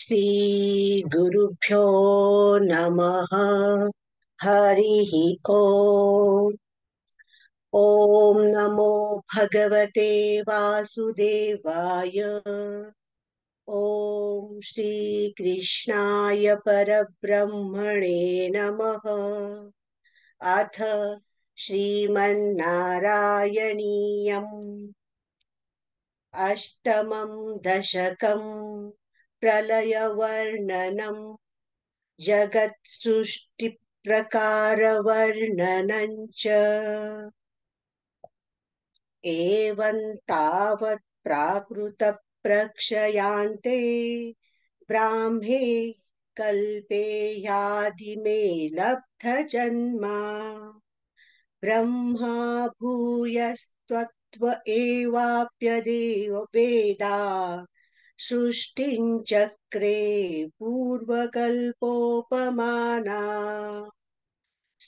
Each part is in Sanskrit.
श्रीगुरुभ्यो नमः। हरिः ओम्। ॐ नमो भगवते वासुदेवाय। ॐ श्रीकृष्णाय परब्रह्मणे नमः। अथ श्रीमन्नारायणीयम् अष्टमं दशकं प्रलयवर्णनम् जगत्सृष्टिप्रकारवर्णनं च। एवं तावत् प्राकृतप्रक्षयान्ते ब्राह्मे कल्पे यादिमे लब्धजन्मा ब्रह्मा भूयस्त्वत्व एवाप्यदेव वेदा सृष्टिं चक्रे पूर्वकल्पोपमाना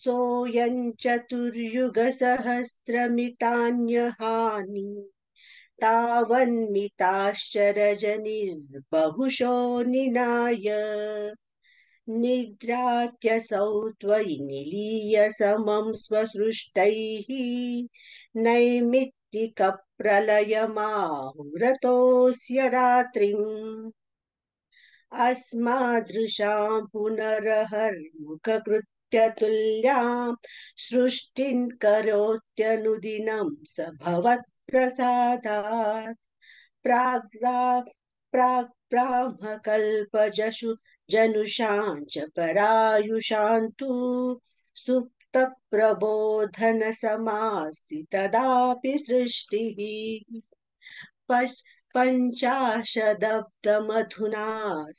सोऽयं चतुर्युगसहस्रमितान्यहानि तावन्मिताश्च रजनिर्बहुशो निनाय निद्रात्यसौ त्वयि निलीय समं स्वसृष्टैः नैमित्तिकप्रलयमाहुरतोऽस्य रात्रिम् अस्मादृशां पुनरहर्मुखकृत्यतुल्यां सृष्टिं करोत्यनुदिनं स भवत्प्रसादात् प्राग्ब्राह्मकल्पजशु जनुषां च परायुषां तु सुप्तप्रबोधनसमास्ति तदापि सृष्टिः पञ्चाशदब्दमधुना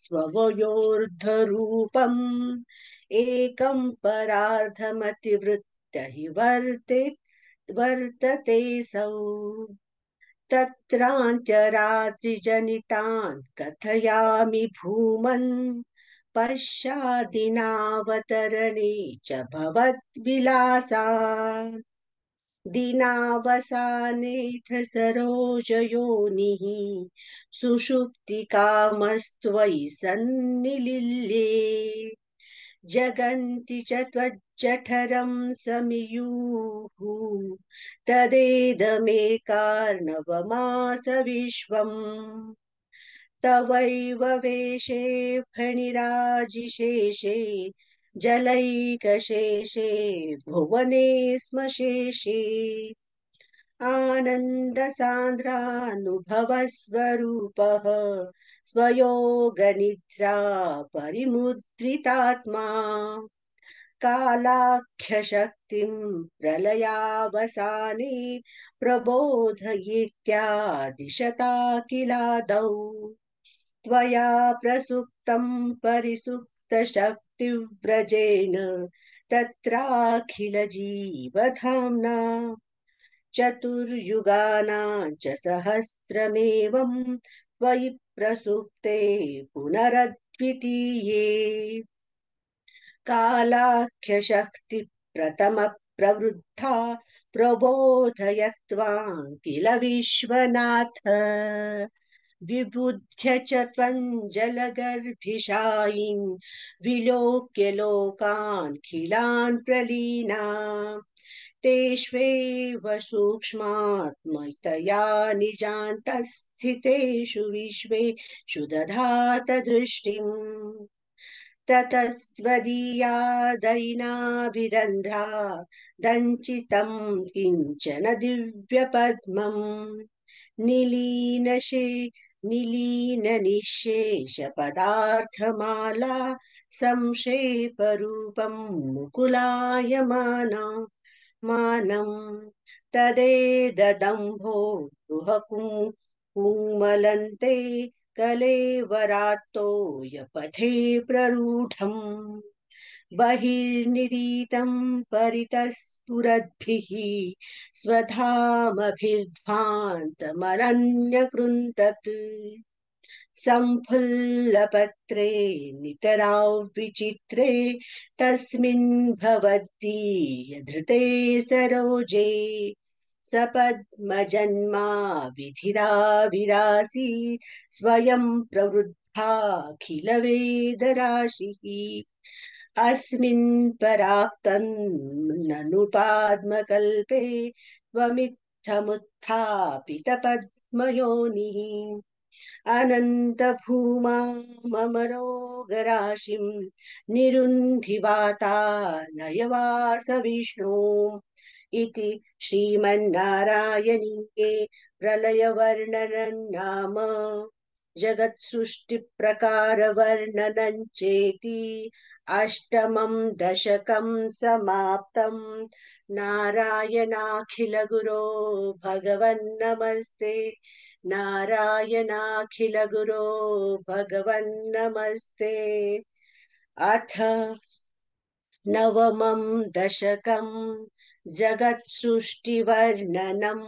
स्ववयोर्धरूपम् एकं परार्धमतिवृत्त हि वर्ततेऽसौ तत्रान्त्यरात्रिजनितान् कथयामि भूमन् पश्चादिनावतरणे च भवद्विलासान् दिनावसानेऽथ सरोजयोनिः सुषुप्तिकामस्त्वयि सन्निलिल्ये जगन्ति च त्वज्जठरं समियुः तदेदमेकार्णवमास विश्वम् तवैव वेशे फणिराजिशेषे जलैकशेषे भुवने स्म शेषे आनन्दसान्द्रानुभवस्वरूपः स्वयोगनिद्रा परिमुद्रितात्मा कालाख्यशक्तिं प्रलयावसाने प्रबोधयित्यादिशता किलादौ त्वया प्रसुप्तं परिसुप्तशक्तिव्रजेन तत्राखिलजीवधाम्ना चतुर्युगानां च सहस्रमेवं त्वयि प्रसुप्ते पुनरद्वितीये कालाख्यशक्ति प्रथमप्रवृद्धा प्रबोधयत्वां किल विश्वनाथ विबुध्य च त्वं जलगर्भिषायिं विलोक्य लोकान् खिलान् प्रलीना तेष्वेव सूक्ष्मात्मतया निजान्तस्थितेषु विश्वेषु दधात दृष्टिम् ततस्त्वदीयादयिनाभिरन्ध्रा दञ्चितं किञ्चन दिव्यपद्मम् निलीननिःशेषपदार्थमाला संक्षेपरूपं मुकुलायमाना मानं तदेददम्भो कुमलन्ते कलेवरात्तोयपथे प्ररूढम् बहिर्निरीतं परितस्फुरद्भिः स्वधामभिर्ध्वान्तमरण्यकृन्तत् संफुल्लपत्रे नितराविचित्रे तस्मिन् भवद्दीयधृते सरोजे सपद्मजन्मा विधिराविरासी स्वयं प्रवृद्धा ब्रह्माण्डोऽखिलवेदराशिः अस्मिन् पराक्तन् ननु पाद्मकल्पे त्वमित्थमुत्थापितपद्मयोनिः अनन्तभूमाममरोगराशिं निरुन्धिवातानयवासविष्णु इति श्रीमन्नारायणीये प्रलयवर्णनं नाम जगत्सृष्टिप्रकारवर्णनं चेति अष्टमं दशकं समाप्तम् नारायणाखिलगुरो भगवन्नमस्ते नारायणाखिलगुरो भगवन्नमस्ते अथ नवमं दशकं जगत्सृष्टिवर्णनम्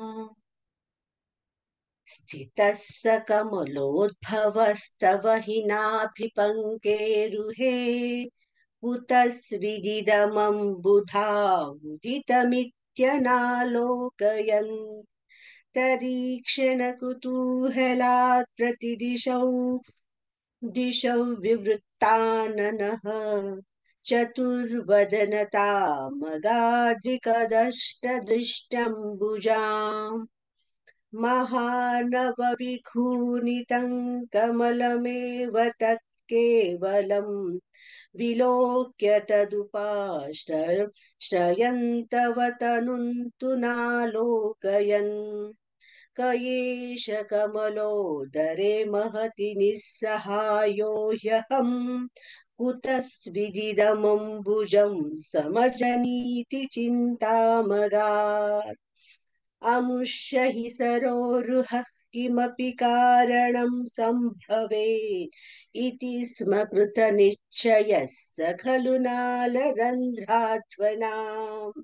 स्थितः स कमलोद्भवस्तव हि नाभिपङ्केरुहे कुतस्विदिदमम्बुधा उदितमित्यनालोकयन् तरीक्षणकुतूहलात् दिशौ विवृत्ताननः चतुर्वदनतामगाद्विकदष्टदृष्टम्बुजाम् महानवविघूनितं कमलमेव तत्केवलम् विलोक्य तदुपाश्रयन्तवतनुन्तु नालोकयन् क एष कमलोदरे महति निस्सहायो ह्यहम् कुतस्विदिदमम्बुजं समजनीति चिन्तामगात् अमुष्य हि सरोरुहः किमपि कारणं सम्भवेत् इति स्म कृतनिश्चयः स खलु नालरन्ध्राध्वनाम्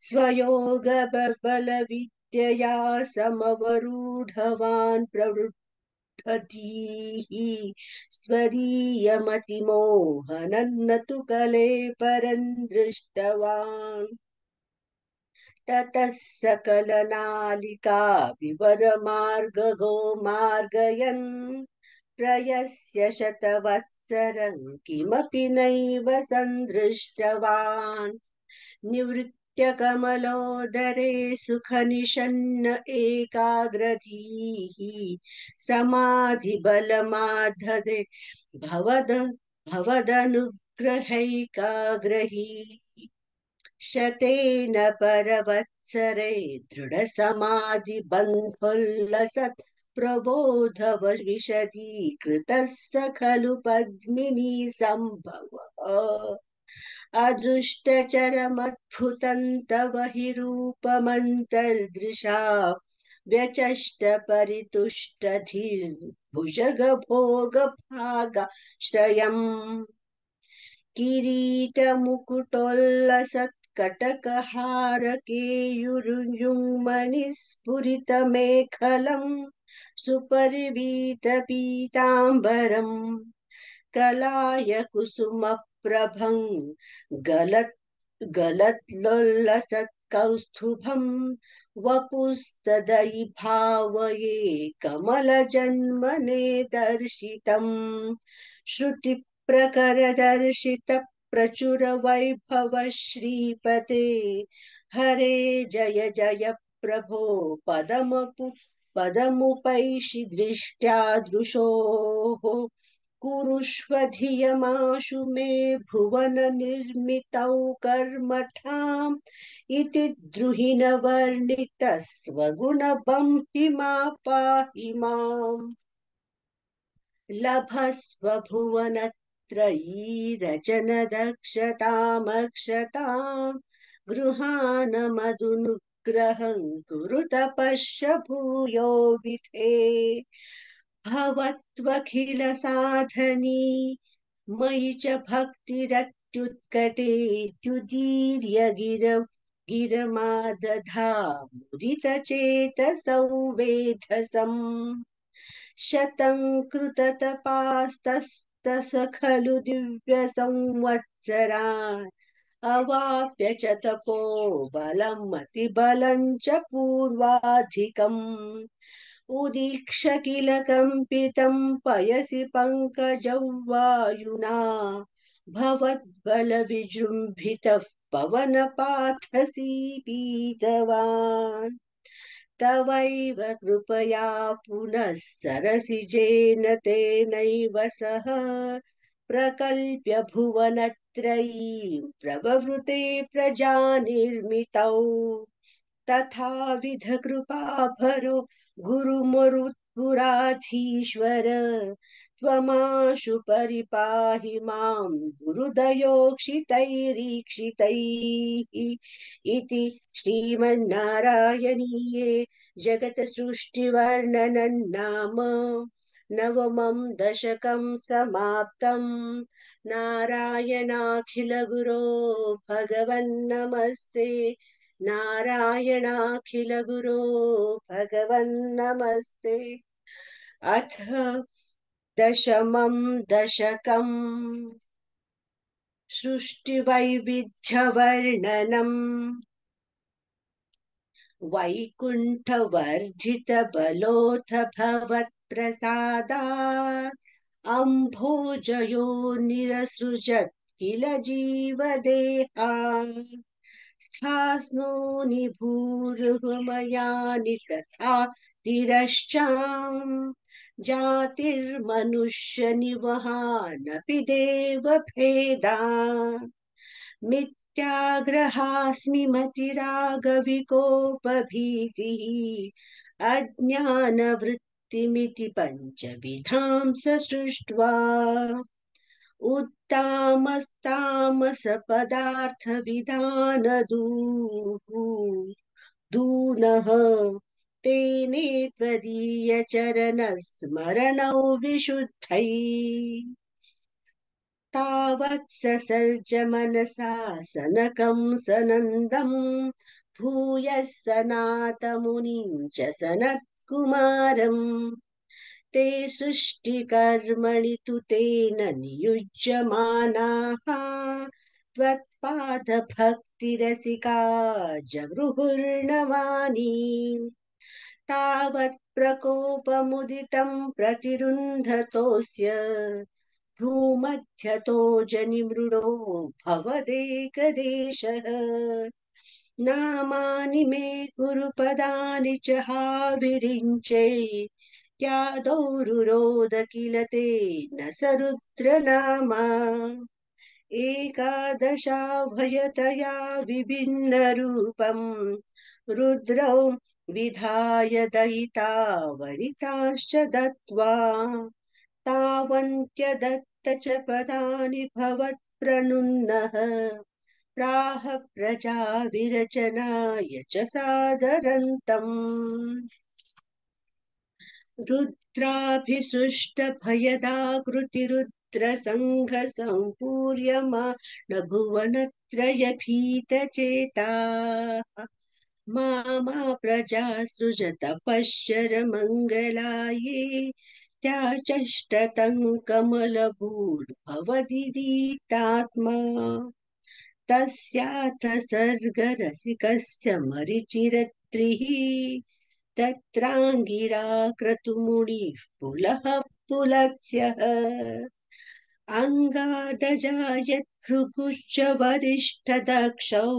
स्वयोगबलविद्यया समवरूढवान् प्रवृद्धतीः स्वदीयमतिमोहनं न तु कलेपरं दृष्टवान् ततः सकलनालिका विवरमार्गगो मार्गयन् प्रयस्य शतवत्सरं किमपि नैव सन्दृष्टवान् निवृत्य कमलोदरे सुखनिषन्न एकाग्रधीः समाधिबलमाधदे भवदनुग्रहैकाग्रही शतेन परवत्सरे दृढसमाधिबन्धोल्लसत् प्रबोधविशदीकृतः स खलु पद्मिनी सम्भवः अदृष्टचरमद्भुतं तव हि रूपमन्तर्दृशा व्यचष्ट परितुष्टधीर्भुजगभोगभागाश्रयम् किरीटमुकुटोल्लसत्कटकहारकेयूरुयुङ्मणिस्फुरितमेखलम् सुपरिवीतपीताम्बरम् कलाय कुसुमप्रभं गलद्लोलसत्कौस्तुभम् वपुस्तदयि भावये कमलजन्मने दर्शितम् श्रुतिप्रकरदर्शित प्रचुर वैभव श्रीपते हरे जय जय प्रभो पदमुपैषि दृष्ट्या दृशोः कुरुष्व धियमाशु मे भुवन निर्मितौ कर्मठाम् इति द्रुहिण वर्णितः स्वगुणबंहिमा पाहि माम् लभस्व भुवनत्रयी रचन दक्षतामक्षताम् गृहानमदुनुग्रहं कुरु तपश्य भूयो विधे भवत्वखिल साधनी मयि च भक्तिरत्युत्कटेत्युदीर्य गिरमादधा मुदितचेतसौ वेधसम् शतं कृततपास्तस्तस खलु दिव्यसंवत्सरान् अवाप्य च तपो बलमतिबलं च पूर्वाधिकम् उदीक्ष किल कम्पितं पयसि पङ्कजवायुना भवद्बलविजृम्भितः पवनपाथसी पीतवान् तवैव कृपया पुनः सरसिजेन तेनैव सह प्रकल्प्य भुवनत्रयीं प्रववृते प्रजानिर्मितौ तथाविध कृपाभरो गुरुमरुत्पुराधीश्वर त्वमाशु परिपाहि मां गुरुदयोक्षितैरीक्षितैः इति श्रीमन्नारायणीये जगत्सृष्टिवर्णनं नाम नवमं दशकं समाप्तम् नारायणाखिलगुरो भगवन्नमस्ते नारायणाखिलगुरो भगवन्नमस्ते अथ दशमं दशकम् सृष्टिवैविध्यवर्णनम् वैकुण्ठवर्धितबलोऽथ भवत्प्रसादात् अम्भोजयो निरसृजत् किल जीवदेहा स्थास्नो निभूर्हुमयानि तथा तिरश्चाम् जातिर्मनुष्यनिवहानपि देवभेदा मिथ्याग्रहास्मि मतिरागविकोपभीतिः अज्ञानवृत्तिमिति पञ्चविधां सृष्ट्वा उत्तामस्तामसपदार्थविधानदूः दूनः तेने त्वदीयचरणस्मरणौ विशुद्धै तावत् ससर्ज मनसा सनकं सनन्दं भूयः सनातमुनिं च सनत्कुमारम् ते सृष्टिकर्मणि तु तेन नियुज्यमानाः त्वत्पादभक्तिरसिका जगृहुर्नवानि तावत् प्रकोपमुदितं प्रतिरुन्धतोऽस्य भ्रूमध्यतो जनिमृडो भवदेकदेशः नामानि मे कुरु पदानि च हाविरिञ्चे यादौ रुरोद किल तेन स रुद्रनामा एकादशाभयतया विभिन्नरूपम् रुद्रौ विधाय दयिता वणिताश्च दत्त्वा तावन्त्यदत्त च पदानि भवत्प्रणुन्नः प्राह प्रजाविरचनाय च सादरन्तम् रुद्राभिसृष्टभयदाकृतिरुद्रसङ्घसम्पूर्यमाण भुवनत्रयभीतचेताः मा प्रजा सृजत पश्यरमङ्गलाये त्याचष्टतं कमलभूर्भवदिदीप्तात्मा तस्याथ सर्गरसिकस्य मरिचिरत्रिः तत्राङ्गिरा क्रतुमुनिः पुलः पुलत्स्यः अङ्गादजायत् भृगुश्च वरिष्ठदक्षौ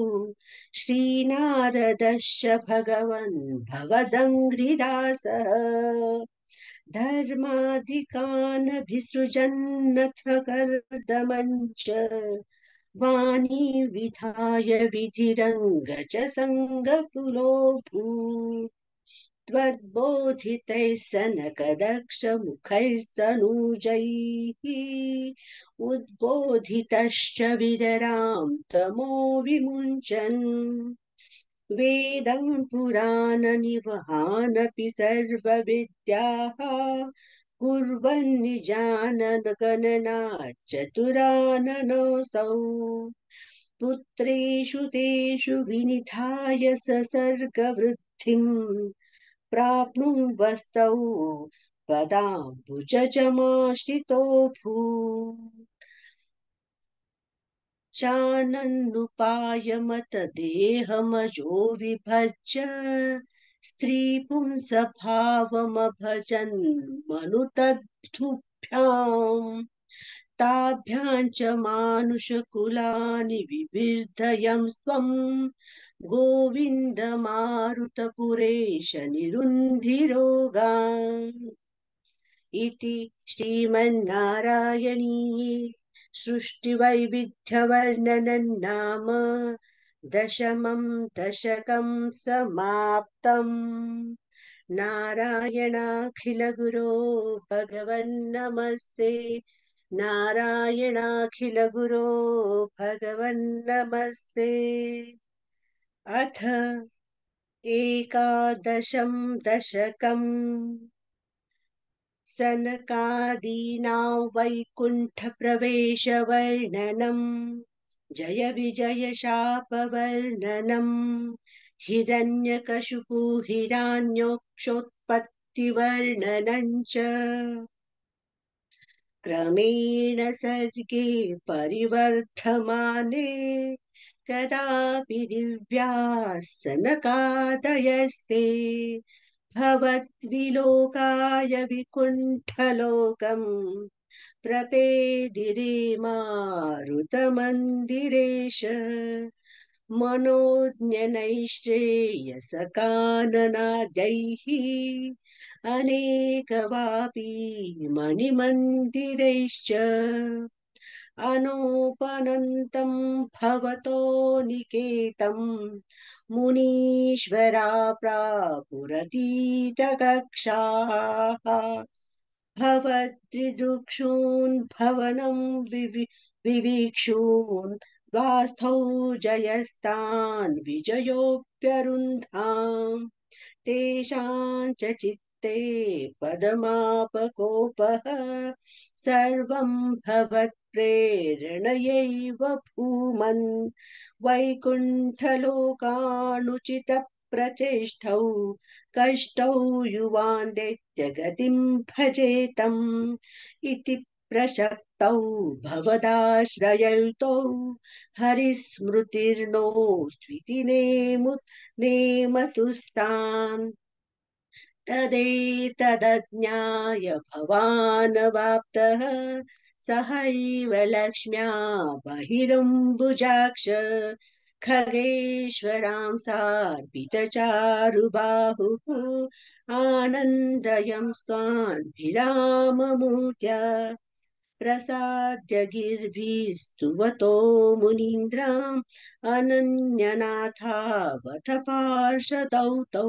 श्रीनारदश्च भगवन् भवदङ्घ्रिदासः धर्माधिकानभिसृजन्नथ कर्दमञ्च वाणी विधाय विधिरङ्ग च सङ्गकुलोऽभूत् त्वद्बोधितैः सनकदक्षमुखैस्तनूजैः उद्बोधितश्च विररां तमो विमुञ्चन् वेदं पुराणनिवहानपि सर्वविद्याः कुर्वन्निजाननगणनाच्चतुराननोऽसौ पुत्रेषु तेषु विनिधाय ससर्गवृद्धिम् प्राप्नुवस्तौ पदाम्बुजजमाश्रितोऽभूत् चानन्नुपायमत देहमजो विभज्य स्त्रीपुंसभावमभजन् मनुतद्धुभ्याम् ताभ्यां च मानुषकुलानि विविर्धयं स्वम् गोविन्दमारुतपुरेश निरुन्धिरोगान् इति श्रीमन्नारायणीये सृष्टिवैविध्यवर्णनं नाम दशमं दशकं समाप्तम्। नारायणाखिलगुरो भगवन्नमस्ते। नारायणाखिलगुरो भगवन्नमस्ते। अथ एकादशं दशकम्। सनकादीनां वैकुण्ठप्रवेशवर्णनम् जय विजय शापवर्णनम् हिरण्यकशिपु हिरण्योक्षोत्पत्तिवर्णनम् च क्रमेण सर्गे परिवर्धमाने कदापि दिव्याः सनकादयस्ते भवद्विलोकाय विकुण्ठलोकम् प्रपेदिरे मारुतमन्दिरेश मनोज्ञनैश्रेयसकाननादैः अनेकवापी मणिमन्दिरैश्च अनोपनन्तं भवतो निकेतं मुनीश्वरा प्रापुरतीतकक्षाः भवद्दिदृक्षून् भवनं विवीक्षून् वास्थौ जयस्तान् विजयोऽप्यरुन्धाम् तेषां च चित्ते पदमापकोपः सर्वं भवत्प्रेरणयैव भूमन् वैकुण्ठलोकानुचितप्रचेष्टौ कष्टौ युवान्दैत्यगतिं भजेतम् इति प्रशक्तौ भवदाश्रययुतौ हरिस्मृतिर्नोस्त्विति नेमतुस्तान् तदेतदज्ञाय भवानवाप्तः सहैव लक्ष्म्या बहिरम्बुजाक्ष खगेश्वरां सार्पितचारुबाहुः आनन्दयं स्वान्भिराममूर्त्या प्रसाद्य गिर्भिस्तुवतो मुनीन्द्राम् अनन्यनाथावथ पार्षदौ तौ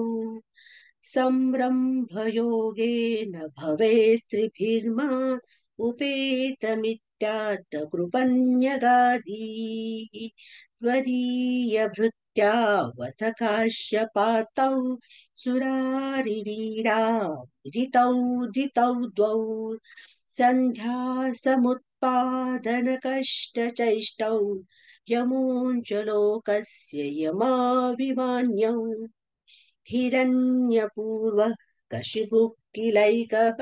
संरम्भयोगेन भवे स्त्रिभिर्मान् उपेतमित्यात्तकृपन्यगादीः त्वदीयभृत्यावथ काश्यपातौ सुरारिवीरा दितौ द्वौ सन्ध्या समुत्पादनकष्टचैष्टौ यमोऽञ्चलोकस्य यमाभिमान्यौ हिरण्यपूर्वः कशिपुः किलैकः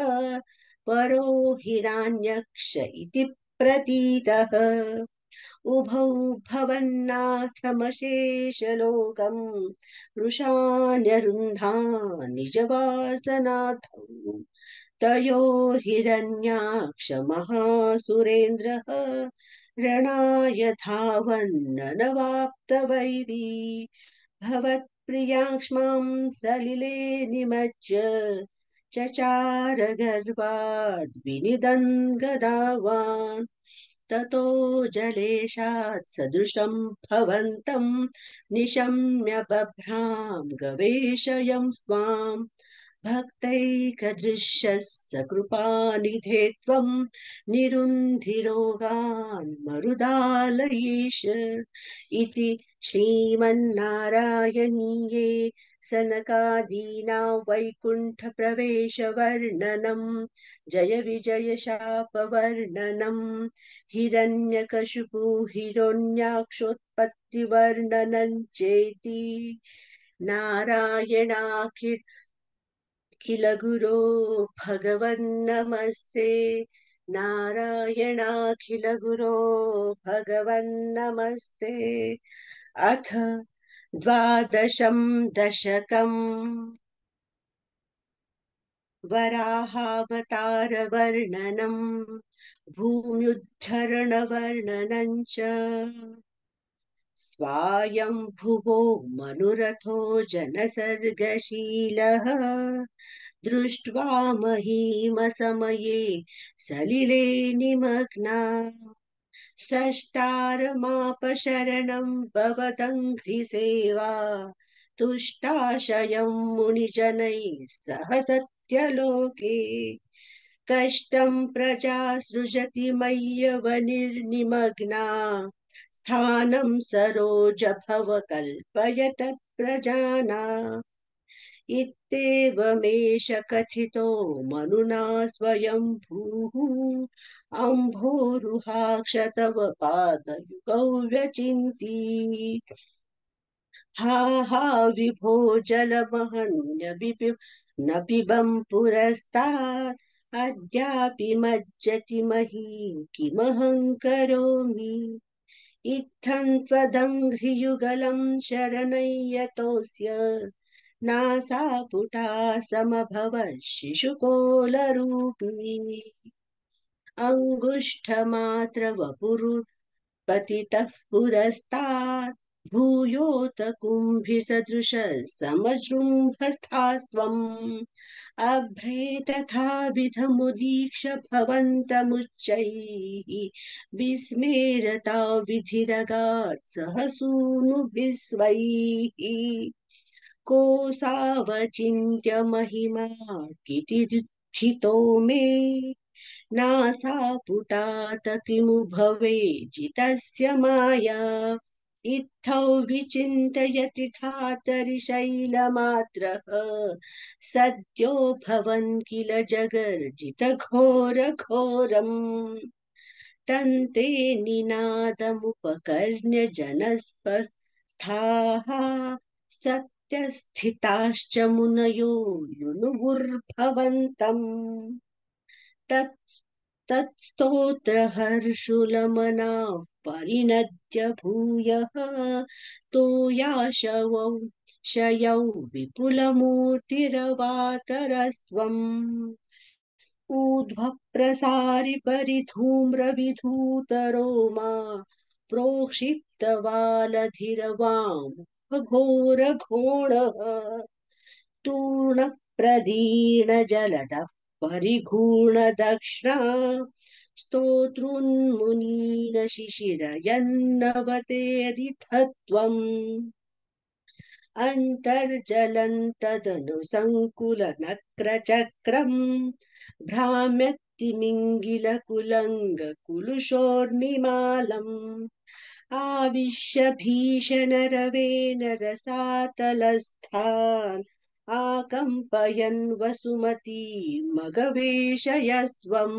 परो हिरण्यक्ष इति प्रतीतः उभौ भवन्नाथमशेषलोकम् वृषान्यरुन्धा निजवासनाथौ तयोर्हिरण्याक्ष महासुरेन्द्रः रणाय धावन्ननवाप्तवैरी भवत्प्रियाक्ष्मां सलिले निमज्य चचार गर्वाद् विनिदन् गदावान् ततो जलेशात् सदृशं भवन्तं निशम्य बभ्रां गवेषयं स्वाम् भक्तैकदृशः सकृपानिधे त्वं निरुन्धिरोगान् मरुदालयेश इति श्रीमन्नारायणीये सनकादीना वैकुण्ठप्रवेशवर्णनं जय विजय शापवर्णनं हिरण्यकशिपु हिरण्याक्षोत्पत्तिवर्णनं चेति नारायणाखिल गुरो भगवन्नमस्ते नारायणाखिल गुरो भगवन्नमस्ते अथ द्वादशं दशकम् वराहावतारवर्णनम् भूम्युद्धरणवर्णनम् च स्वायम्भुवो मनुरथो जनसर्गशीलः दृष्ट्वा महीमसमये सलिले निमग्ना स्रष्टारमापशरणं भवदङ्घ्रिसेवा तुष्टाशयं मुनिजनैः सह सत्यलोके कष्टं प्रजा सृजति मय्यवनिर्निमग्ना स्थानं सरोजभव कल्पय तत्प्रजाना इत्येवमेष कथितो मनुना स्वयंभूः अम्भोरुहाक्ष तव पादयुगौ व्यचिन्ती हा हा विभो जलमहन्य न पिबं पुरस्तात् अद्यापि मज्जति मही किमहं करोमि इत्थं त्वदङ्घ्रियुगलं शरणय्यतोऽस्य नासापुटा समभवत् शिशुकोलरूपिणी अङ्गुष्ठमात्रवपुरुपतितः पुरस्तात् भूयोत कुम्भिसदृशः समजृम्भस्थास्त्वम् अभ्रे तथाविधमुदीक्ष्य भवन्तमुच्चैः विस्मेरता विधिरगात् सहसूनुभिः स्वैः कोऽसावचिन्त्य महिमा कितिदुत्थितो मे नासापुटात किमु भवेजितस्य माया इत्थौ विचिन्तयति धातरि शैलमात्रः सद्यो भवन् किल जगर्जितघोरघोरम् तन्ते निनादमुपकर्ण्य जनस्पस्थाः सत्यस्थिताश्च मुनयो नुनुवुर्भवन्तम् तत्स्तोत्रहर्षुलमनाः परिणद्य भूयः तोयाशवौ शयौ विपुलमूर्तिरवातरस्त्वम् ऊर्ध्वः प्रसारि परिधूम्रविधूतरोमा प्रोक्षिप्तवालधिरवां घोरघोणः तूर्णप्रदीर्णजलदः परिघूर्णदक्ष्णा स्तोतॄन्मुनीन शिशिरयन्नवतेरिथत्वम् अन्तर्जलन्तदनुसङ्कुलनक्रचक्रम् भ्राम्यतिमिङ्गिलकुलङ्गकुलुषोर्मिमालम् आविश्य भीषणरवेन रसातलस्थान् आकम्पयन् वसुमती मगवेशयस्त्वम्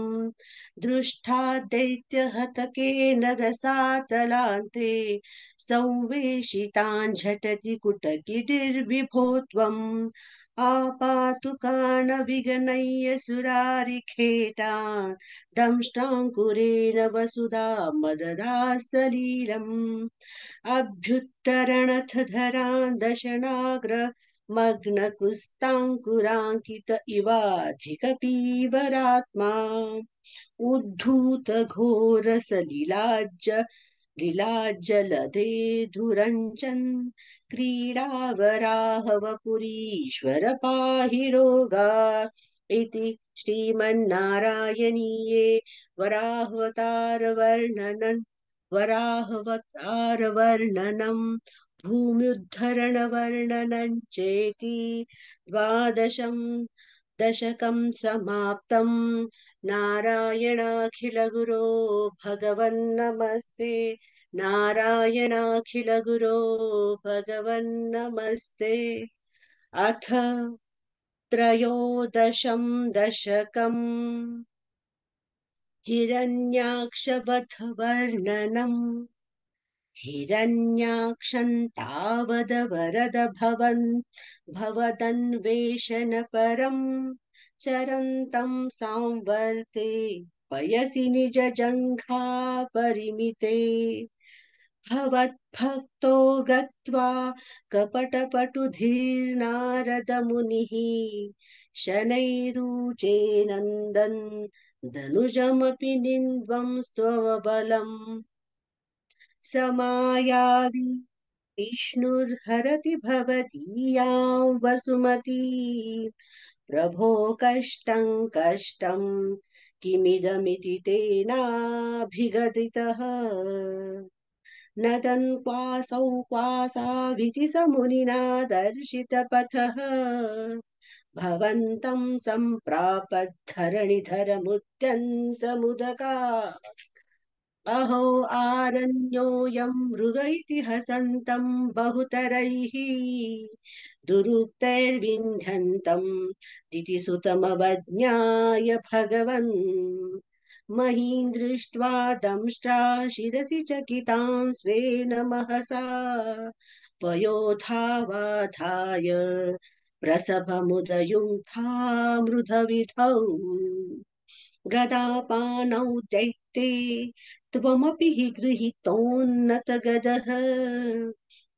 दृष्टा दैत्यहतकेन रसातलान्ते संवेशितान् झटति कुटकिटिर्विभो त्वम् आपातु काणविगणय्य सुरारिखेटान् दंष्टाङ्कुरेण वसुधा मददा सलीलम् अभ्युत्तरणथ धरान् दशनाग्र मग्नकुस्ताङ्कुराङ्कित इवाधिकपीवरात्मा उद्धूत घोरसलिलाज्ज लीलाज्जलधे धुरञ्जन् क्रीडावराहवपुरीश्वर पाहि रोगात् इति श्रीमन्नारायणीये वराहवतारवर्णनं भूम्युद्धरणवर्णनं चेति द्वादशं दशकं समाप्तम् नारायणाखिलगुरो भगवन्नमस्ते नारायणाखिलगुरो भगवन्नमस्ते अथ त्रयोदशं दशकम् हिरण्याक्षवधवर्णनम् हिरण्याक्षं तावदवरद भवदन्वेषणपरम् चरन्तं सांवर्ते पयसि निजजङ्घा परिमिते भवद्भक्तो गत्वा कपटपटुधीर्नारदमुनिः शनैरुचे नन्दन् धनुजमपि निन्द्वं स्तवबलम् समायावि विष्णुर्हरति भवतीयां वसुमती प्रभो कष्टं कष्टं किमिदमिति तेनाभिगदितः नदन् क्वासौ क्वासाविति स मुनिना दर्शितपथः भवन्तं सम्प्रापद्धरणिधरमुद्यन्तमुदका अहो आरण्योऽयं मृग इति हसन्तं बहुतरैः दुरुक्तैर्विन्ध्यन्तं दितिसुतमवज्ञाय भगवन् महीं दृष्ट्वा दंष्ट्रा शिरसि चकितां स्वेन महसा पयोधावाधाय प्रसभमुदयुक्तामृतविधौ गदापानौ दैत्ये त्वमपि हि गृहीतोन्नतगदः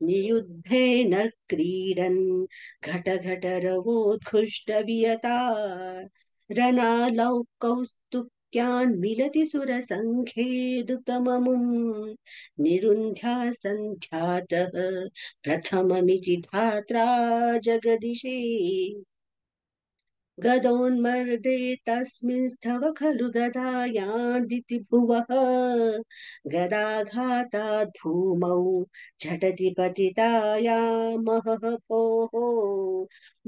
नियुद्धेन क्रीडन् घटघटरवोत्कृष्टवियता रणालौ कौस्तुक्यान् मिलति सुरसङ्खेदुतममुम् निरुन्ध्या सन्ध्यातः प्रथममिति धात्रा जगदिशे गदोन्मर्दे तस्मिंस्तव खलु गदायान्दिति भुवः गदाघातात् भूमौ झटति पतितायामहः भोः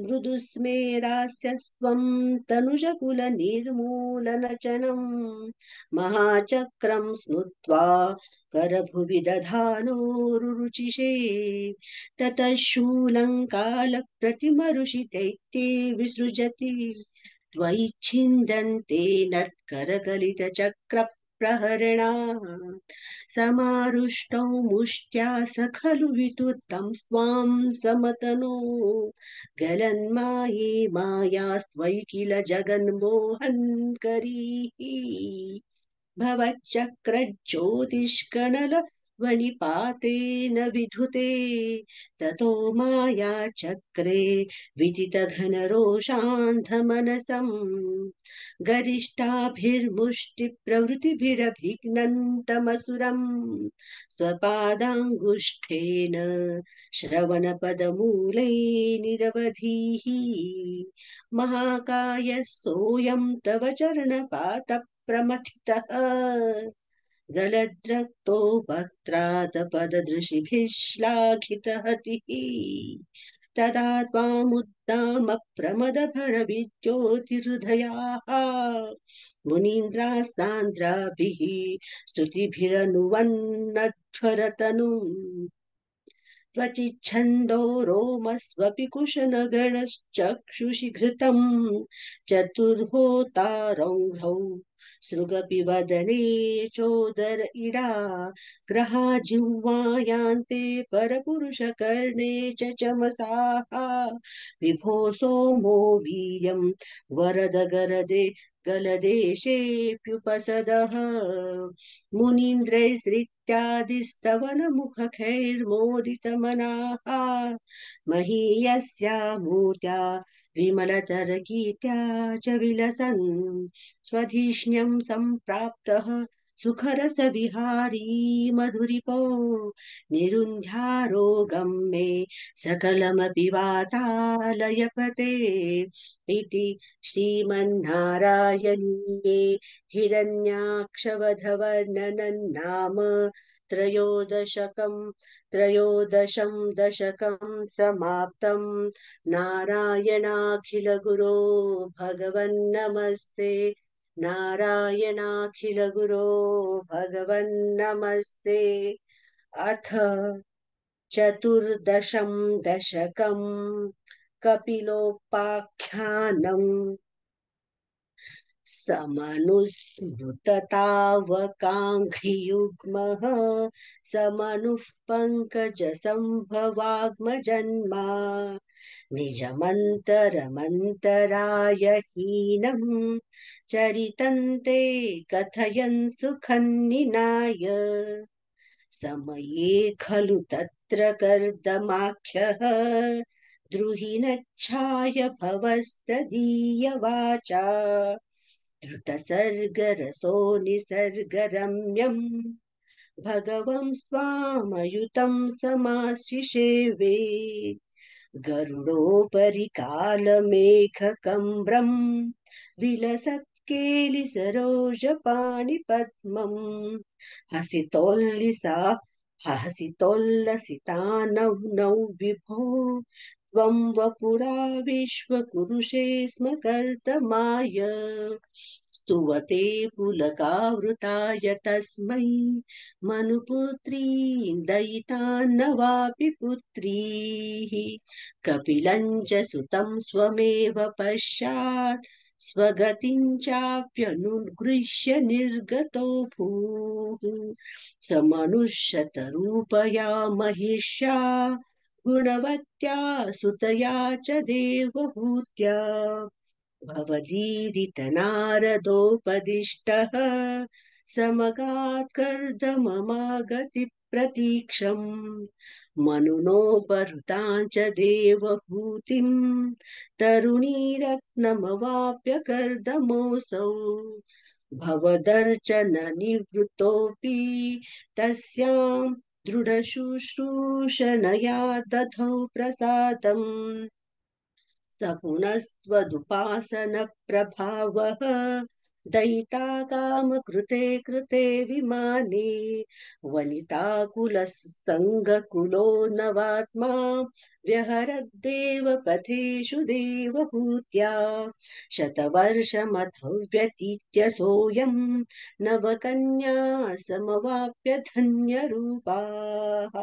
मृदुस्मेरास्यस्त्वं तनुजकुलनिर्मूलनचनम् महाचक्रं स्नुत्वा करभुवि दधानोरुरुचिषे ततः शूलङ्कालप्रतिमरुषि दैत्ये विसृजति त्वयि छिन्दन्ते नत्करकलितचक्रप्रहरणा समारुष्टौ मुष्ट्या स खलु वितुर्दं स्वां समतनो गलन्माये मायास्त्वयि किल जगन्मोहन्करीः भवच्चक्रज्योतिष्कनलवनिपातेन विधुते ततो मायाचक्रे विदितघनरोषान्धमनसम् गरिष्ठाभिर्मुष्टिप्रवृत्तिभिरभिघ्नन्तमसुरम् स्वपादाङ्गुष्ठेन श्रवणपदमूले निरवधिः महाकाय सोऽयं तव चरणपातप्रमथितः गलद्रक्तो वक्त्रादपददृशिभिः श्लाघितहतिः तदा त्वामुद्दामप्रमदभरविद्योतिहृदयाः मुनीन्द्राः सान्द्राभिः स्तुतिभिरनुवन्नध्वरतनुम् त्वचिच्छन्दो रोमस्वपि कुशनगणश्चक्षुषि घृतम् चतुर्होतारौघ्रौ सृगपि वदने चोदर इडा ग्रहा जिह्वायान्ते परपुरुषकर्णे च चमसाः विभो सोमो वीर्यं वरद गरदे गलदेशेऽप्युपसदः मुनीन्द्रैस्त्रित्यादिस्तवनमुखैर्मोदितमनाः महीयस्या विमलतरगीत्या च विलसन् स्वधिष्ण्यं सम्प्राप्तः सुखरसविहारी मधुरिपो निरुन्ध्यारोगं मे सकलमपि वातालयपते इति श्रीमन्नारायणीये हिरण्याक्षवधवर्णनं नाम त्रयोदशं दशकं समाप्तं नारायणाखिलगुरो भगवन्नमस्ते नारायणाखिलगुरो भगवन्नमस्ते अथ चतुर्दशं दशकं कपिलोपाख्यानम् समनुस्मृततावकाङ्घ्रियुग्मः समनुः पङ्कजसम्भवाग्मजन्मा निजमन्तरमन्तराय हीनं चरितं ते कथयन् सुखन्निनाय समये खलु तत्र कर्दमाख्यः द्रुहिणच्छाय भवस्तदीयवाचा धृतसर्गरसो निसर्गरम्यम् भगवं स्वामयुतं समाशिषेवे गरुडोपरि कालमेघकम्ब्रम् विलसत्केलिसरोजपाणिपद्मम् हसितोल्लिसा हसितोल्लसितानौ नौ विभो त्वं वपुरा विश्वकुरुषे स्म कर्दमाय स्तुवते पुलकावृताय तस्मै मनुपुत्री दयितान्न वापि पुत्रीः कपिलं च सुतं स्वमेव पश्चात् स्वगतिं चाप्यनुगृह्य निर्गतो भूः समनुष्यतरूपया महिष्या गुणवत्या सुतया च देवहूत्या भवदीरितनारदोपदिष्टः समगात् कर्दममागतिप्रतीक्षम् मनुनोपहृतां च देवहूतिं तरुणीरत्नमवाप्य कर्दमोऽसौ भवदर्चन निवृत्तोऽपि तस्यां दृढशुश्रूषणया दधौ प्रसादम् स पुनस्त्वदुपासनप्रभावः दयिता कामकृते कृते विमाने वनिताकुलसङ्गकुलो नवात्मा व्यहरद्देव पथेषु देवहूत्या शतवर्षमथो व्यतीत्य सोऽयं नवकन्या समवाप्य धन्यरूपाः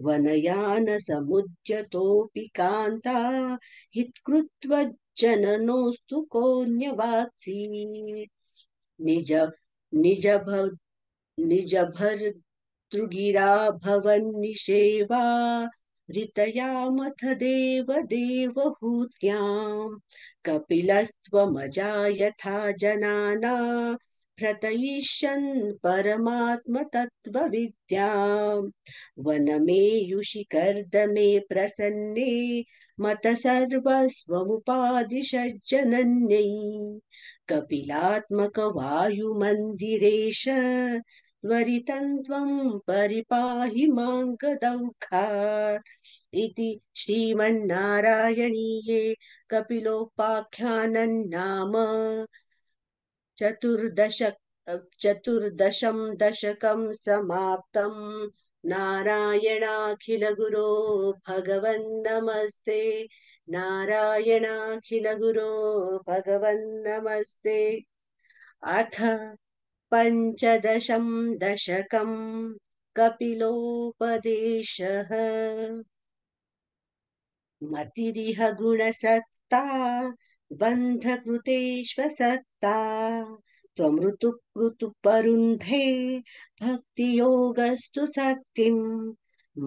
वनयानसमुद्यतोऽपि कान्ता हित्कृत्वज्जननोऽस्तु कोऽन्यवात्सीत् निज निज निज भर्तृगिरा भवन्निषेवा ऋतयामथ देव देवहूत्याम् कपिलस्त्वमजायथा जनाना भ्रतयिष्यन् परमात्मतत्त्वविद्याम् वनमेयुषि कर्दमे प्रसन्ने मत सर्वस्वमुपादिशज्जनन्यै कपिलात्मक वायुमन्दिरेश त्वरितं त्वं परिपाहि मां गदौघात् इति श्रीमन्नारायणीये कपिलोपाख्यानं नाम चतुर्दशं दशकं समाप्तम् नारायणाखिलगुरो भगवन्नमस्ते नारायणाखिलगुरो भगवन्नमस्ते अथ पञ्चदशं दशकं कपिलोपदेशः मतिरिह गुणसत्ता बन्धकृतेष्वसक्ता त्वमृतुपरुन्धे भक्तियोगस्तु सक्तिं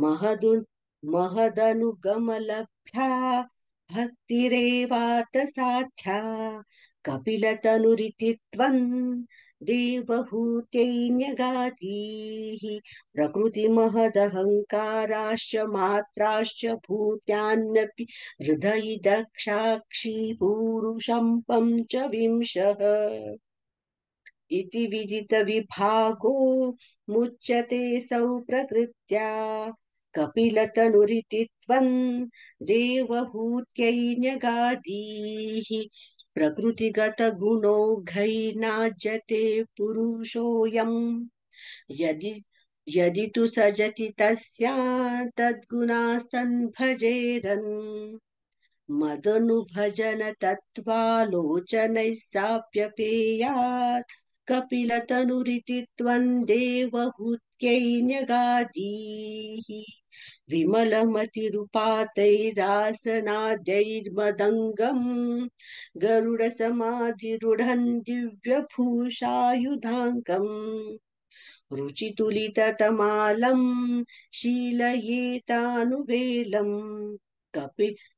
महदु महदनुगमलभ्या भक्तिरेवार्थसाध्या कपिलतनुरिति त्वं देवहूत्यै न्यगातीः प्रकृतिमहदहङ्काराश्च मात्राश्च भूत्यान्यपि हृदयि दक्षाक्षी पूरुषं पञ्चविंशः इति विदितविभागो मुच्यते सौ प्रकृत्या कपिलतनुरिति त्वं देवहूत्यै न्यगादीः प्रकृतिगतगुणौघैर्नाज्यते पुरुषोऽयम् यदि तु सजति तस्या तद्गुणास्तन् भजेरन् मदनुभजन तत्त्वालोचनैः साप्यपेयात् कपिलतनुरिति त्वं देवहूत्यै न्यगादीः विमलमतिरुपातैरासनाद्यैर्मदङ्गम् गरुडसमाधिरूढं दिव्यभूषायुधाङ्कम् रुचितुलिततमालं शीलयेतानुवेलम्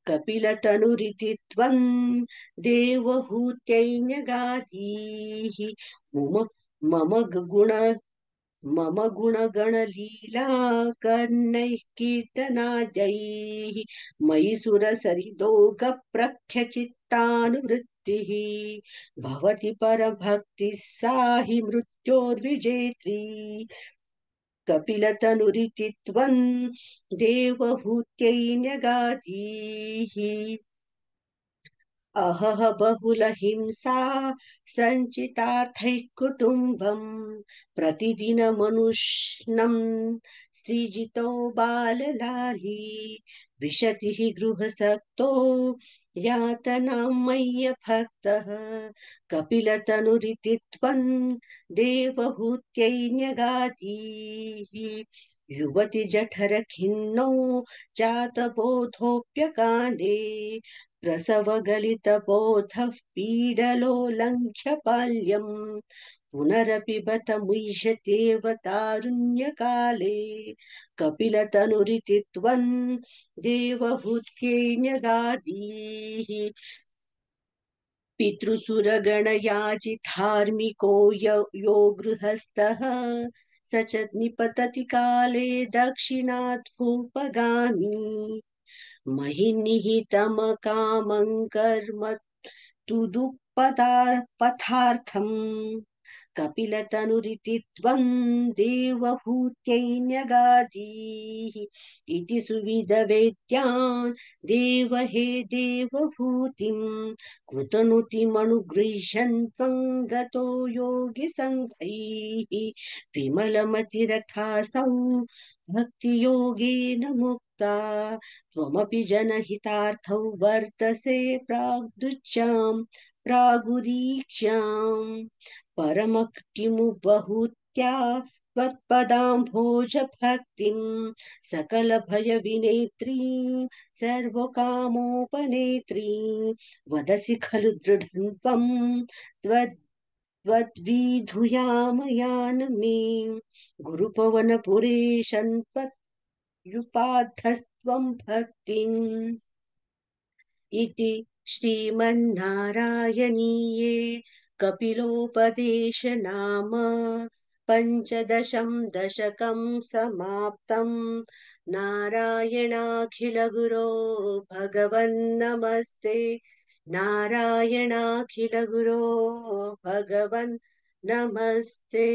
कपिलतनुरिति त्वं देवहूत्यै न्यगादीः मम मम गुण मम गुणगणलीला कर्णैः कीर्तनाद्यैः मयि सुरसरिदोगप्रख्यचित्तानुवृत्तिः भवति परभक्तिः सा हि मृत्योर्विजेत्री कपिलतनुरिति त्वं देवहूत्यै न्यगादीः अहह बहुलहिंसा सञ्चितार्थैः कुटुम्बम् प्रतिदिनमनुष्णम् सृजितो बाललाली विशति हि गृहसक्तो यातनां मय्यभक्तः कपिलतनुरिति त्वं देवहूत्यै न्यगादीः युवति जठरखिन्नौ जातबोधोऽप्यकाण्डे प्रसवगलितबोधः पीडलोलङ्घ्य बाल्यम् पुनरपि बत मुह्यतेव तारुण्यकाले कपिलतनुरिति त्वं देवहूत्यै न्यगादीः पितृसुरगणयाजिधार्मिको यो गृहस्थः स च निपतति काले दक्षिणात् भूपगामी महिनिहितमकामं कर्म तु दुःपदार्थम् कपिलतनुरिति त्वं देवहूत्यै न्यगादीः इति सुविदवेद्यान् देवहे देवभूतिं कृतनुतिमनुगृह्यन् त्वं गतो योगिसङ्घैः विमलमतिरथासौ भक्तियोगेन मुक्ता त्वमपि जनहितार्थौ वर्तसे प्राग्दुच्चाम् प्रागुदीक्ष्याम् परमकृत्युमुपहूत्या त्वत्पदाम्भोज भक्तिम् सकलभयविनेत्रीं सर्वकामोपनेत्रीं वदसि खलु दृढं त्वं त्वद्विधुयामयान मे गुरुपवनपुरेशं त्वत्युपाधस्त्वं भक्तिम् इति श्रीमन्नारायणीये कपिलोपदेशनाम पञ्चदशं दशकं समाप्तम् नारायणाखिलगुरो भगवन्नमस्ते नारायणाखिलगुरो भगवन् नमस्ते।